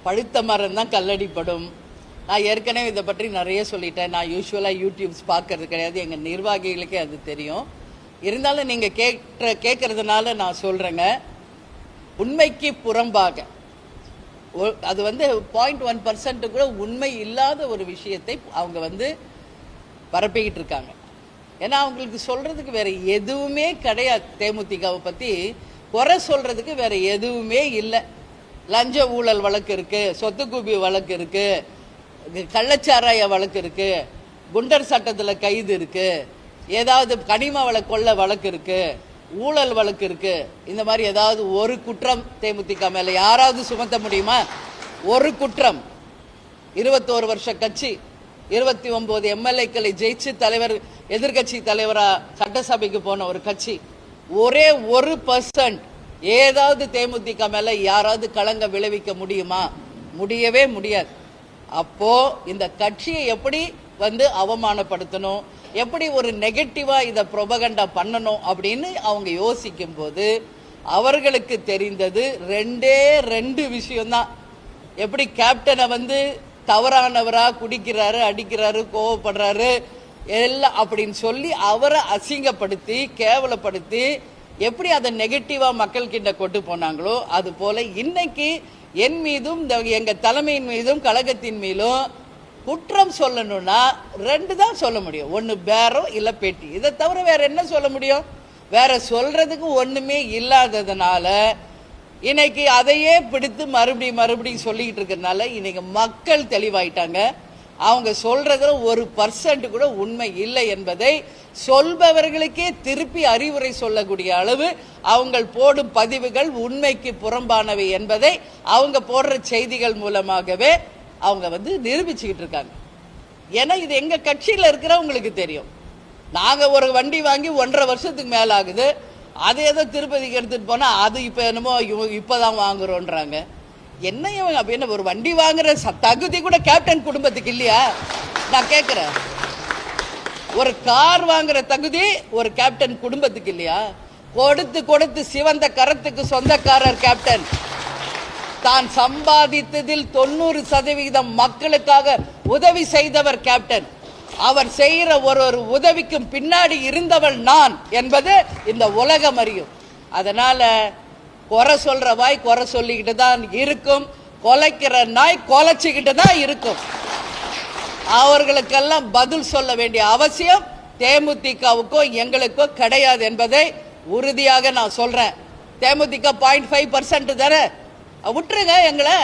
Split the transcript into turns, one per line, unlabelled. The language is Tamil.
பழுத்த மரம் தான் கல்லடிப்படும். நான் ஏற்கனவே இதை பற்றி நிறைய சொல்லிட்டேன். நான் யூஸ்வலாக யூடியூப்ஸ் பார்க்கறது கிடையாது, எங்கள் நிர்வாகிகளுக்கே அது தெரியும். இருந்தாலும் நீங்கள் கேட்கறதுனால நான் சொல்கிறேங்க, உண்மைக்கு புறம்பாக அது 0.1% கூட உண்மை இல்லாத ஒரு விஷயத்தை அவங்க பரப்பிக்கிட்டு இருக்காங்க. ஏன்னா அவங்களுக்கு சொல்றதுக்கு வேற எதுவுமே கிடையாது. தேமுதிகவை பற்றி குறை சொல்றதுக்கு வேற எதுவுமே இல்லை. லஞ்ச ஊழல் வழக்கு இருக்கு, சொத்து குபி வழக்கு இருக்கு, கள்ளச்சாராய வழக்கு இருக்கு, குண்டர் சட்டத்தில் கைது இருக்கு, ஏதாவது கனிம வள கொள்ள வழக்கு இருக்கு, ஊழல் வழக்கு இருக்கு. இந்த மாதிரி ஏதாவது ஒரு குற்றம் தேமுதிக மேல யாராவது சுமத்த முடியுமா? ஒரு குற்றம். 21 வருஷ கட்சி, 29 எம்எல்ஏக்களை ஜெயிச்சு தலைவர், எதிர்கட்சி தலைவரா சட்டசபைக்கு போன ஒரு கட்சி, ஒரே 1% ஏதாவது தேமுதிக மேல யாராவது களங்க விளைவிக்க முடியுமா? முடியவே முடியாது. அப்போ இந்த கட்சியை எப்படி அவமானப்படுத்தணும், எப்படி ஒரு நெகட்டிவா இதை ப்ரொபகண்டா பண்ணணும் அப்படின்னு அவங்க யோசிக்கும் போது அவர்களுக்கு தெரிந்தது 2 விஷயம்தான். எப்படி கேப்டனை தவறானவரா குடிக்கிறாரு, அடிக்கிறாரு, கோவப்படுறாரு எல்லாம் அப்படின்னு சொல்லி அவரை அசிங்கப்படுத்தி கேவலப்படுத்தி எப்படி அதை நெகட்டிவா மக்கள் கிட்ட கொண்டு போனாங்களோ, அது போல இன்னைக்கு என் மீதும் எங்க தலைமையின் மீதும் கழகத்தின் மீதும் குற்றம் சொல்லணும்னா 2 தான் சொல்ல முடியும். ஒன்று பேரம் இல்லை பேட்டி. இதை தவிர வேற என்ன சொல்ல முடியும்? வேற சொல்றதுக்கு ஒண்ணுமே இல்லாததுனால இன்னைக்கு அதையே பிடித்து மறுபடியும் சொல்லிக்கிட்டு இருக்கிறதுனால இன்னைக்கு மக்கள் தெளிவாயிட்டாங்க. அவங்க சொல்றதுல 1% கூட உண்மை இல்லை என்பதை சொல்பவர்களுக்கே திருப்பி அறிவுரை சொல்லக்கூடிய அளவு அவங்க போடும் பதிவுகள் உண்மைக்கு புறம்பானவை என்பதை அவங்க போடுற செய்திகள் மூலமாகவே அவங்க நிரூபிச்சுக்கிட்டு இருக்காங்க. ஏன்னா இது எங்க கட்சியில் இருக்கிறவங்களுக்கு தெரியும். நாங்க ஒரு வண்டி வாங்கி 1.5 வருஷத்துக்கு மேல ஆகுது. அது ஏதோ திருப்பதிக்கு எடுத்துட்டு போனா அது இப்ப என்னமோ இப்பதான் வாங்குறோன்றாங்க. என்ன இவங்க அப்ப என்ன ஒரு வண்டி வாங்குற தகுதி கூட கேப்டன் குடும்பத்துக்கு இல்லையா? நான் கேட்கிறேன், ஒரு கார் வாங்குற தகுதி ஒரு கேப்டன் குடும்பத்துக்கு இல்லையா? கொடுத்து சிவந்த கரத்துக்கு சொந்தக்காரர் கேப்டன். தான் சம்பாதித்ததில் 90% மக்களுக்காக உதவி செய்தவர் கேப்டன். அவர் செய்கிற ஒரு உதவிக்கும் பின்னாடி இருந்தவள் நான் என்பது இந்த உலகம் அறியும். அதனால குறை சொல்ற வாய் குறை சொல்லிக்கிட்டு தான் இருக்கும், கொலைக்கிற நாய் கொலைச்சிக்கிட்டு தான் இருக்கும். அவர்களுக்கெல்லாம் பதில் சொல்ல வேண்டிய அவசியம் தேமுதிகவுக்கோ எங்களுக்கோ கிடையாது என்பதை உறுதியாக நான் சொல்றேன். தேமுதிக 0.5% தானே, விட்டுருங்க எங்களை.